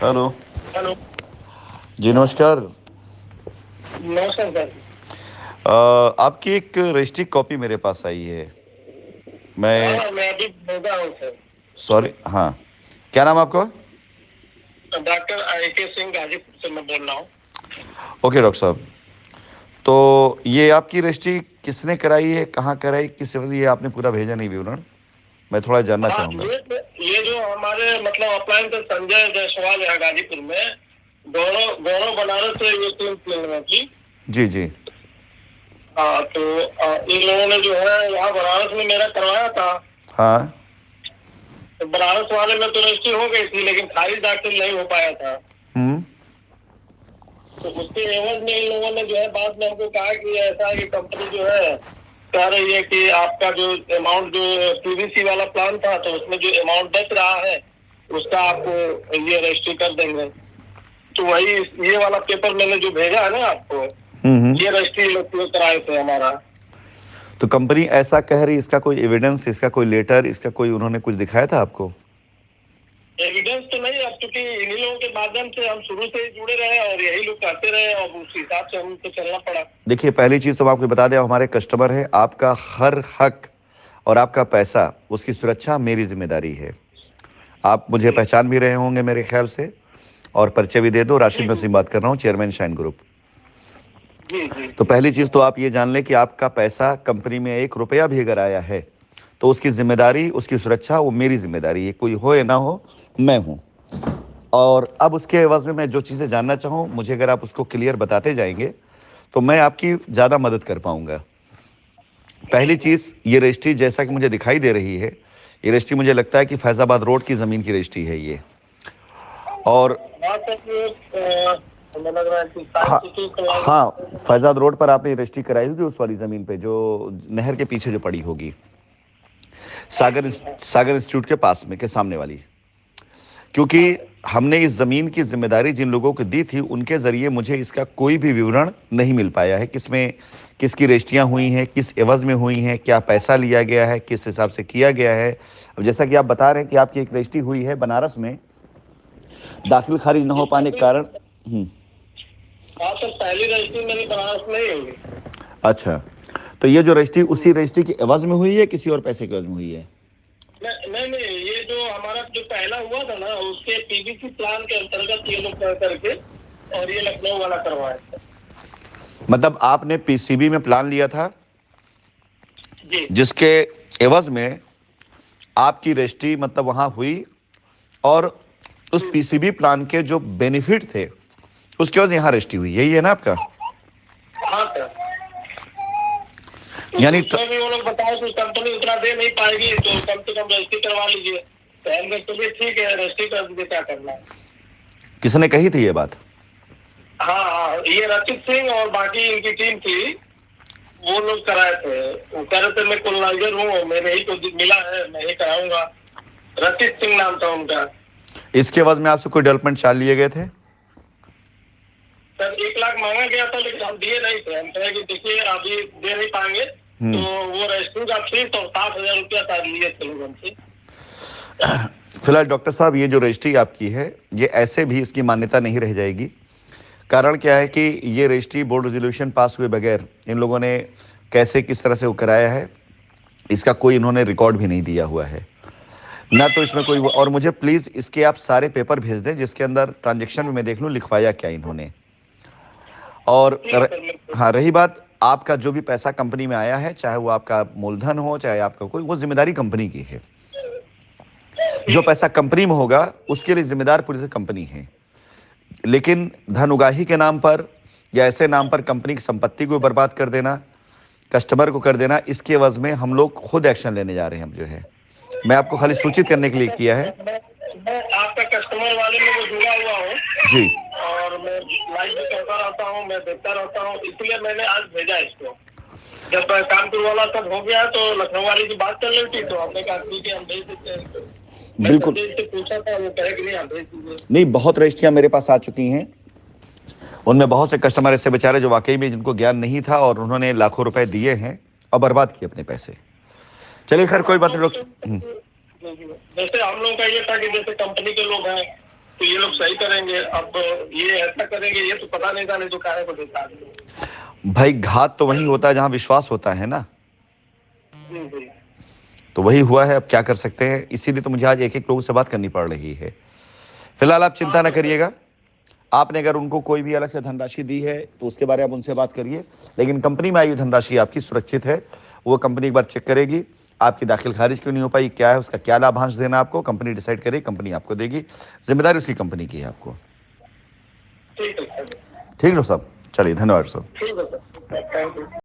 Hello. Hello. जी नमस्कार। नमस्कार sir. आपकी एक रजिस्ट्री कॉपी मेरे पास आई है। मैं हाँ, मैं अभी भोगा हूँ सर। सॉरी, हाँ, क्या नाम है आपका? डॉक्टर AK सिंह गाजीपुर से मैं बोल रहा हूँ। ओके डॉक्टर साहब, तो ये आपकी रजिस्ट्री किसने कराई है, कहाँ कराई, किस वजह ये आपने पूरा भेजा नहीं विवरण, मैं थोड़ा जानना हाँ, चाहूँगा। ये जो हमारे मतलब अपलाइन तो संजय जायसवाल है गाजीपुर में, गौरव गौरव बनारस से ये टीम प्लेन की। जी जी। हाँ, तो इन लोगों ने जो है यहाँ बनारस में मेरा करवाया था। हाँ। तो बनारस वाले में तो रजिस्ट्री हो गई थी, लेकिन खारिज दाखिल नहीं हो पाया था। हम्म। तो उसके एवज में इन लोगों ने जो है बाद में हमको कहा कि ऐसा है कि कंपनी जो है कह रही है कि आपका जो अमाउंट जो PVC वाला प्लान था, तो उसमें जो अमाउंट बच रहा है उसका आपको ये रजिस्ट्री कर देंगे। तो वही ये वाला पेपर मैंने जो भेजा है ना आपको, ये रजिस्ट्री लोग कराए थे हमारा। तो कंपनी ऐसा कह रही, इसका कोई एविडेंस, इसका कोई लेटर, इसका कोई उन्होंने कुछ दिखाया था आपको? एविडेंस तो नहीं, अब चूंकि इन्हीं लोगों के माध्यम से हम शुरू से ही जुड़े रहे और यही लोग कहते रहे और उस हिसाब से हमको चलना पड़ा। देखिए, पहली चीज़ तो मैं आपको बता दें, हमारे कस्टमर है, आपका हर हक और आपका पैसा, उसकी सुरक्षा मेरी जिम्मेदारी है। आप मुझे पहचान भी रहे होंगे मेरे ख्याल से, और परिचय भी दे दो, राशिद नसीम बात कर रहा हूँ, चेयरमैन शाइन ग्रुप। जी जी। तो पहली चीज़ तो आप ये जान लें कि आपका पैसा कंपनी में 1 रुपया भी अगर आया है तो उसकी जिम्मेदारी, उसकी सुरक्षा वो मेरी जिम्मेदारी है, कोई हो या ना हो, मैं हूँ। और अब उसके एवज में मैं जो चीज़ें जानना चाहूँ, मुझे अगर आप उसको क्लियर बताते जाएंगे तो मैं आपकी ज़्यादा मदद कर पाऊंगा। पहली चीज़, ये रजिस्ट्री जैसा कि मुझे दिखाई दे रही है, ये रजिस्ट्री मुझे लगता है कि फैज़ाबाद रोड की ज़मीन की रजिस्ट्री है ये। और हमें लग रहा है कि हाँ, साइंस सिटी कॉलोनी। हाँ, फैज़ाद रोड पर आपने रजिस्ट्री कराई होगी उस वाली ज़मीन पे जो नहर के पीछे जो पड़ी होगी, सागर इंस्टीट्यूट के पास में, के सामने वाली। क्योंकि हमने इस ज़मीन की जिम्मेदारी जिन लोगों को दी थी, उनके ज़रिए मुझे इसका कोई भी विवरण नहीं मिल पाया है, किसमें किसकी रजिस्ट्रियाँ हुई हैं, किस एवज़ में हुई हैं, क्या पैसा लिया गया है, किस हिसाब से किया गया है। अब जैसा कि आप बता रहे हैं कि आपकी एक रजिस्ट्री हुई है बनारस में, दाखिल खारिज न हो पाने के कारण। हाँ सर, पहली रजिस्ट्री मेरी बनारस में ही हुई। अच्छा, तो ये जो रजिस्ट्री उसी रजिस्ट्री की एवज़ में हुई है, किसी और पैसे के एवज़ में हुई है? नहीं नहीं, ये जो हमारा जो पहला हुआ था ना, उसके PVC प्लान के अंतर्गत ये लोग कर करके और ये लखनऊ वाला करवाया था। मतलब आपने PCB में प्लान लिया था, जी जिसके एवज़ में आपकी रजिस्ट्री मतलब वहाँ हुई, और उस PCB प्लान के जो बेनिफिट थे उसके वजह यहाँ रजिस्ट्री हुई, यही है ना आपका? हाँ सर। तो यानी उसमें भी वो लोग बताए कि कंपनी उतना दे नहीं पाएगी, तो कम से कम रजिस्ट्री करवा लीजिए। तो हमने चलिए ठीक है, रजिस्ट्री कर दीजिए, क्या करना है। किसने कही थी ये बात? हाँ हाँ, ये रचित सिंह और बाकी इनकी टीम थी, वो लोग कराए थे। वो कह रहे थे मैं कोलनाइजर हूँ, मैंने ही तो मिला है, मैं ही कराऊंगा। रचित सिंह नाम था उनका। इसके एवज में आपसे कोई डेवलपमेंट चार्ज लिए गए थे? सर 1 लाख मांगा गया था, लेकिन हम दिए नहीं थे। हम कहे कि देखिए अभी दे नहीं पाएंगे, तो वो रजिस्ट्री का फीस और 60,000 रुपया शायद लिए थे लोग हमसे। फिलहाल डॉक्टर साहब, ये जो रजिस्ट्री आपकी है, ये ऐसे भी इसकी मान्यता नहीं रह जाएगी। कारण क्या है कि ये रजिस्ट्री बोर्ड रेजोल्यूशन पास हुए बगैर इन लोगों ने कैसे किस तरह से वो कराया है, इसका कोई इन्होंने रिकॉर्ड भी नहीं दिया हुआ है ना, तो इसमें कोई और मुझे प्लीज़ इसके आप सारे पेपर भेज दें जिसके अंदर ट्रांजेक्शन में मैं देख लूँ लिखवाया क्या इन्होंने। और हाँ, रही बात आपका जो भी पैसा कंपनी में आया है, चाहे वो आपका मूलधन हो चाहे आपका कोई, वो जिम्मेदारी कंपनी की है। जो पैसा कंपनी में होगा उसके लिए जिम्मेदार पूरी कंपनी है, लेकिन धन उगाही के नाम पर या ऐसे नाम पर कंपनी की संपत्ति को बर्बाद कर देना, कस्टमर को कर देना, इसके एवज में हम लोग खुद एक्शन लेने जा रहे हैं। हम जो है, मैं आपको खाली सूचित करने के लिए किया है। मैं आपका कस्टमर वाले में मैं जुड़ा हुआ हूँ जी, और मैं लाइव भी करता रहता हूँ, मैं देखता रहता हूँ, इसलिए मैंने आज भेजा इसको। जब कानपुर वाला सब हो गया तो लखनऊ वाली की बात चल रही थी, तो हमने कहा ठीक है हम भेज देते हैं इसको। मैं बिल्कुल। संजय से पूछा था, वो कहे कि नहीं आप भेज दीजिए। नहीं, बहुत रजिस्ट्रियां मेरे पास आ चुकी हैं, उनमें बहुत से कस्टमर ऐसे बेचारे जो वाकई में जिनको ज्ञान नहीं था और उन्होंने लाखों रुपए दिए हैं और बर्बाद किए अपने पैसे। चलिए खैर, कोई बात नहीं लोग। जैसे हम लोग का ये था कि जैसे कंपनी के लोग हैं तो ये लोग सही करेंगे। अब ये ऐसा करेंगे, ये तो पता नहीं था, नहीं तो काहे को देता। भाई घात तो वहीं होता है जहां विश्वास होता है ना, जी जी। तो वही हुआ है। अब क्या कर सकते हैं, इसीलिए तो मुझे आज एक एक लोगों से बात करनी पड़ रही है। फिलहाल आप चिंता हाँ ना तो सर। करिएगा। आपने अगर उनको कोई भी अलग से धनराशि दी है तो उसके बारे में आप उनसे बात करिए, लेकिन कंपनी में आई हुई धनराशि आपकी सुरक्षित है। वो कंपनी एक बार चेक करेगी, आपकी दाखिल खारिज क्यों नहीं हो पाई, क्या है उसका, क्या लाभांश देना आपको, कंपनी डिसाइड करेगी, कंपनी आपको देगी। जिम्मेदारी उसकी कंपनी की है आपको। ठीक है सर। ठीक है साहब, चलिए धन्यवाद साहब। ठीक है सर, थैंक यू।